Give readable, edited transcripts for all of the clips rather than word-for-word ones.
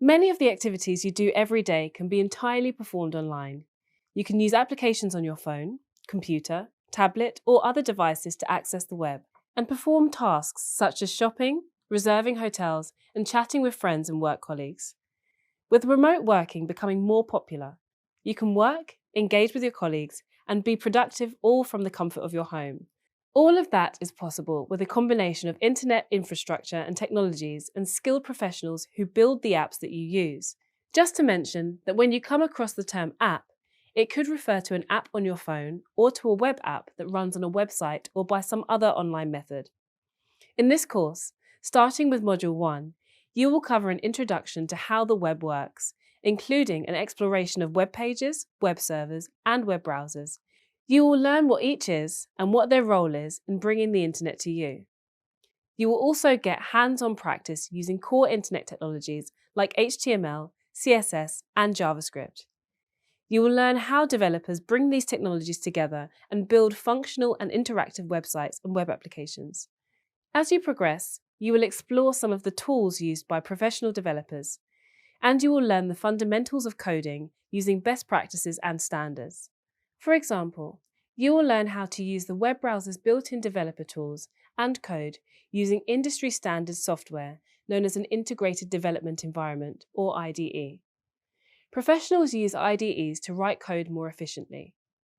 Many of the activities you do every day can be entirely performed online. You can use applications on your phone, computer, tablet, or other devices to access the web and perform tasks such as shopping, reserving hotels, and chatting with friends and work colleagues. With remote working becoming more popular, you can work, engage with your colleagues, and be productive all from the comfort of your home. All of that is possible with a combination of internet infrastructure and technologies and skilled professionals who build the apps that you use. Just to mention that when you come across the term app, it could refer to an app on your phone or to a web app that runs on a website or by some other online method. In this course, starting with Module 1, you will cover an introduction to how the web works, including an exploration of web pages, web servers, and web browsers. You will learn what each is and what their role is in bringing the internet to you. You will also get hands-on practice using core internet technologies like HTML, CSS, and JavaScript. You will learn how developers bring these technologies together and build functional and interactive websites and web applications. As you progress, you will explore some of the tools used by professional developers, and you will learn the fundamentals of coding using best practices and standards. For example, you will learn how to use the web browser's built-in developer tools and code using industry standard software known as an Integrated Development Environment, or IDE. Professionals use IDEs to write code more efficiently.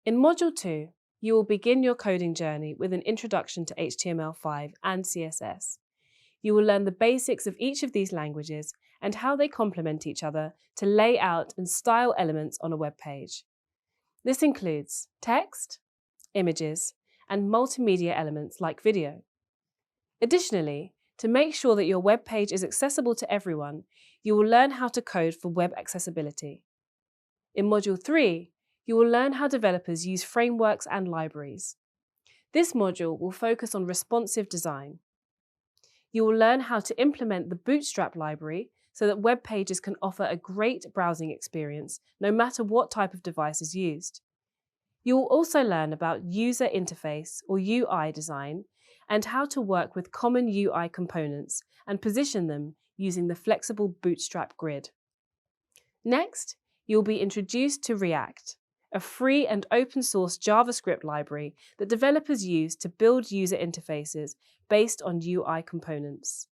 In Module 2, you will begin your coding journey with an introduction to HTML5 and CSS. You will learn the basics of each of these languages and how they complement each other to lay out and style elements on a web page. This includes text, images, and multimedia elements like video. Additionally, to make sure that your web page is accessible to everyone, you will learn how to code for web accessibility. In Module 3, you will learn how developers use frameworks and libraries. This module will focus on responsive design. You will learn how to implement the Bootstrap library so that web pages can offer a great browsing experience no matter what type of device is used. You will also learn about user interface or UI design and how to work with common UI components and position them using the flexible Bootstrap grid. Next, you'll be introduced to React, a free and open source JavaScript library that developers use to build user interfaces based on UI components.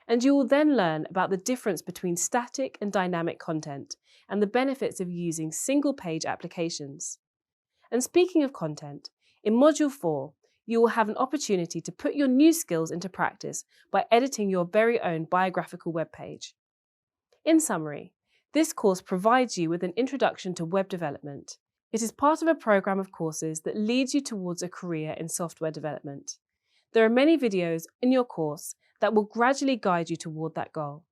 And you will then learn about the difference between static and dynamic content and the benefits of using single-page applications. And speaking of content, in Module 4, you will have an opportunity to put your new skills into practice by editing your very own biographical web page. In summary, this course provides you with an introduction to web development. It is part of a program of courses that leads you towards a career in software development. There are many videos in your course that will gradually guide you toward that goal.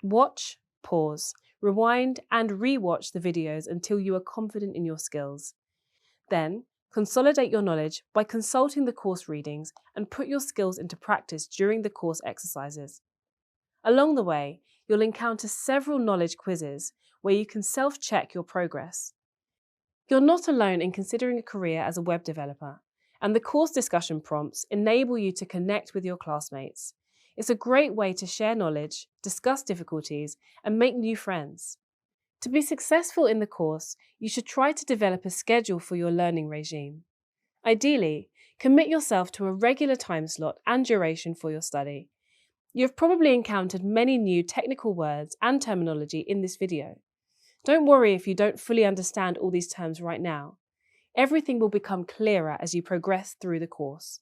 Watch, pause, rewind, and re-watch the videos until you are confident in your skills. Then, consolidate your knowledge by consulting the course readings and put your skills into practice during the course exercises. Along the way, you'll encounter several knowledge quizzes where you can self-check your progress. You're not alone in considering a career as a web developer, and the course discussion prompts enable you to connect with your classmates. It's a great way to share knowledge, discuss difficulties, and make new friends. To be successful in the course, you should try to develop a schedule for your learning regime. Ideally, commit yourself to a regular time slot and duration for your study. You have probably encountered many new technical words and terminology in this video. Don't worry if you don't fully understand all these terms right now. Everything will become clearer as you progress through the course.